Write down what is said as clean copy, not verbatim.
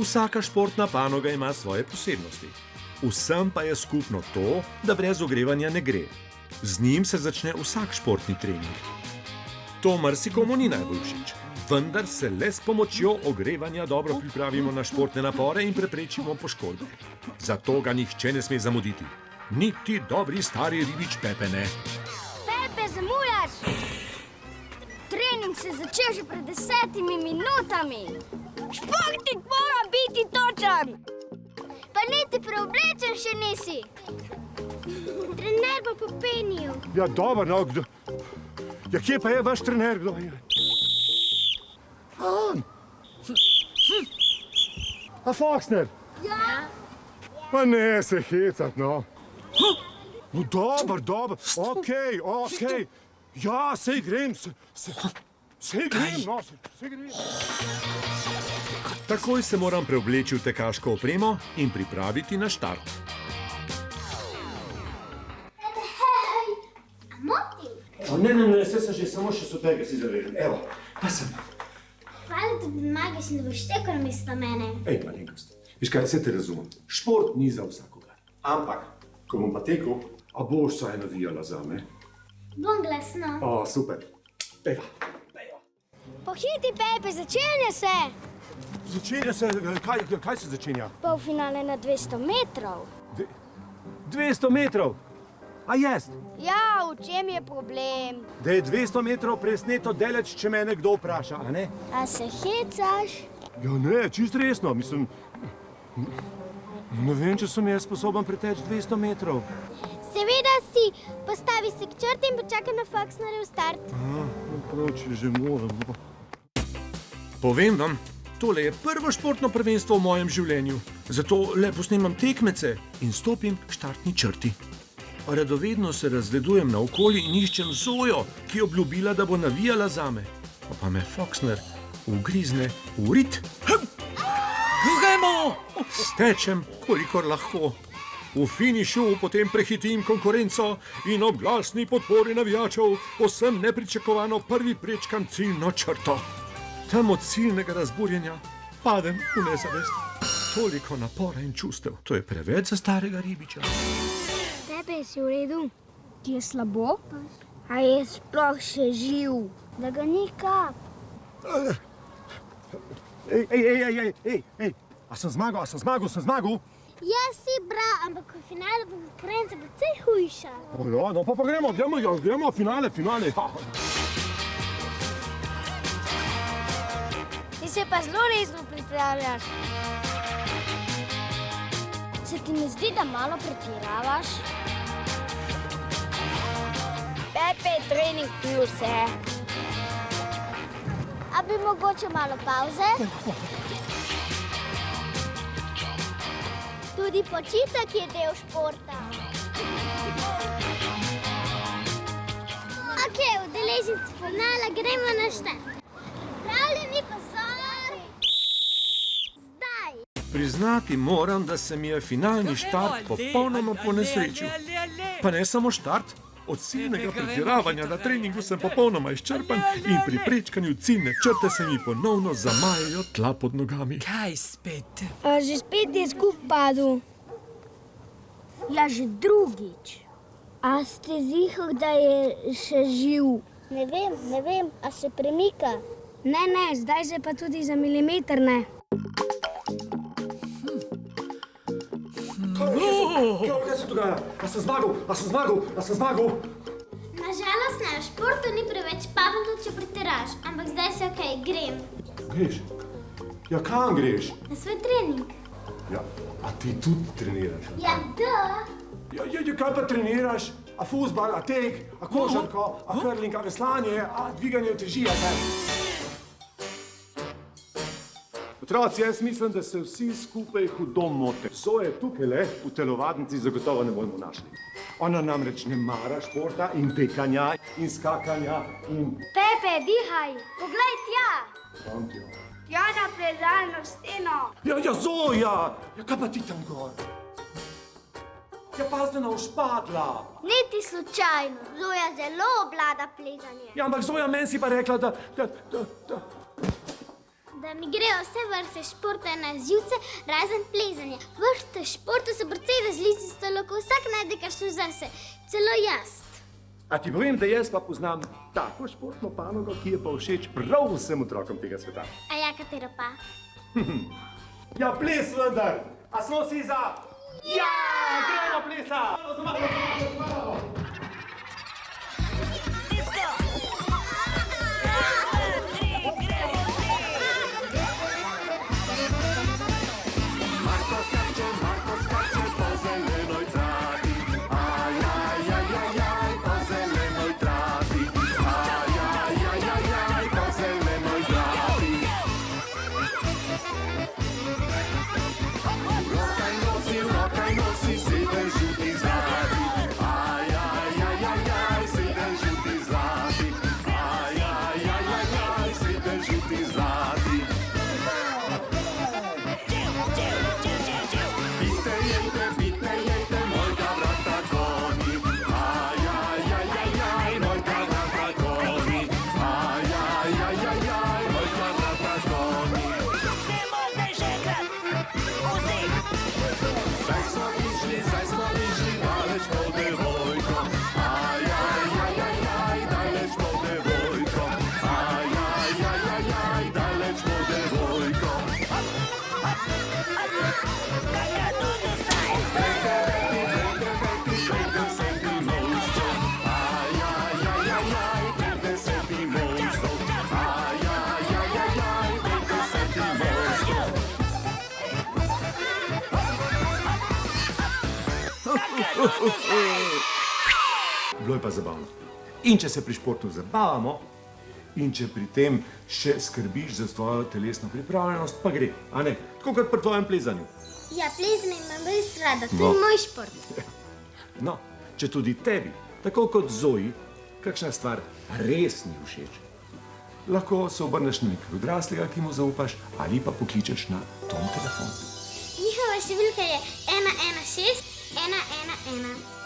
Vsaka športna panoga ima svoje posebnosti. Vsem pa je skupno to, da brez ogrevanja ne gre. Z njim se začne vsak športni trening. To marsikomu ni najbolj všeč, vendar se le s pomočjo ogrevanja dobro pripravimo na športne napore in preprečimo poškodbe. Zato ga nihče ne sme zamuditi. Niti dobri stari ribič Pepe ne. Pepe, zamujaš! Trening se začel že pred 10 minutami. Športnik mora biti točen. Pa niti preoblečen še nisi. Trener bo popenil. Ja, dobro, no, kdo... Ja, kje pa je vaš trener, kdo je? A Foxner? Ja? Pa ne se hecat, no. No, dobro, okej. Ja, sej grem, sej grem, no, sej grem. Takoj se moram preobleči v tekaško opremo in pripraviti na štart. Ne, se sem že samo še so tega si zavežen. Evo, pa sem. Hvala, da pomagaš in da boš tekel namesto mene. Ej, malenkost. Viš kaj, vse te razumem. Šport ni za vsakogar. Ampak, ko bom pa tekel, a boš saj navijala zame. Bom glasno. O, super. Pejva. Pohiti, Pepe, začenja se. Začenja se, kaj se začenja? Polfinale na 200 metrov. 200 metrov? A jest? Ja, v čem je problem? Da je 200 metrov presneto daleč, če me kdo vpraša, a ne? A se hecaš? Ja ne, čist resno, mislim... Ne vem, če sem jaz sposoben preteči 200 metrov. Seveda si, postavi se k črti in počakaj na Foxnerjev start. Prav, če že moram. Povem vam, tole je prvo športno prvenstvo v mojem življenju. Zato le posnemam tekmece in stopim k štartni črti. Radovedno se razgledujem naokoli in iščem Zojo, ki je obljubila, da bo navijala zame. Pa me Foxner ugrizne v rit. Gremo! Stečem, kolikor lahko. V finišu potem prehitim konkurenco in ob glasni podpori navijačev povsem nepričakovano prvi prečkam ciljno črto. Tam od ciljnega razburjenja padem v nezavest. Toliko napora in čustev, to je preveč za starega ribiča. Pepe, si v redu? Ti je slabo? A je sploh še živ? Da ga ni kap. Ej, a sem zmagal? Jaz si bral, ampak v finalu bo konkurenca precej hujša. O ja, no pa gremo v finale. Ti se pa zelo resno pripravljaš. Se ti ne zdi, da malo pretiravaš? Pepe, trening bil vse. A bi mogoče malo pauze? Tudi počitek je del športa. Okej, udeleženci finala, gremo na štart. Pripravljeni, pozor! Zdaj! Priznati moram, da se mi je finalni štart popolnoma ponesrečil. Pa ne samo štart, od ciljnega pretiravanja na treningu sem popolnoma izčrpan in pri prečkanju ciljne črte se mi ponovno zamajajo tla pod nogami. Kaj spet? Že spet je skup padel. Ja, že drugič. A ste zihali, da je še živ? Ne vem, a se premika? Ne, zdaj se pa tudi za milimeter ne. Kaj se dogaja? A sem zmagal? Nažalost, na športu ni preveč pametno, če pretiraš, ampak zdaj se okej, grem. Greš? Ja, kam greš? Na svoj trening. Ja, a ti tudi treniraš? Ja, da. Ja, kaj pa treniraš? A fuzbal, a tek, a košarko, a curling, a veslanje, a dviganje uteži, a kaj? Otroci, jaz mislim, da se vsi skupaj hudo mote. Zoje tukajle v telovadnici zagotovo ne bomo našli. Ona namreč ne mara športa in tekanja in skakanja in... Pepe, dihaj, poglej tja. Kam tja? Tja na plezalno steno. Ja, Zoja! Ja, kaj pa ti tam gor? Ja, pazda na ušpadla. Niti slučajno, Zoja zelo obvlada plezanje. Ja, ampak Zoja, meni si pa rekla, da... da mi grejo vse vrste športa na živce, razen plezanja. Vrste športa so precej različni, lahko vsak najde kakšno zase, celo jaz. A ti povem, da jaz pa poznam tako športno panogo, ki je pa všeč prav vsem otrokom tega sveta. A ja, katero pa? Ja, ples vendar! A smo si za? Ja! Gremo plesa! Malo. Bilo je pa zabavno. In če se pri športu zabavamo, in če pri tem še skrbiš za svojo telesno pripravljenost, pa gre, a ne? Tako kot pri tvojem plezanju. Ja, plezanje imam res rada, to je moj šport. No, če tudi tebi, tako kot Zoji, kakšna stvar res ni všeč, lahko se obrneš na nekaj odraslega, ki mu zaupaš, ali pa pokličeš na Tom telefon. Njihova številka je 116 111.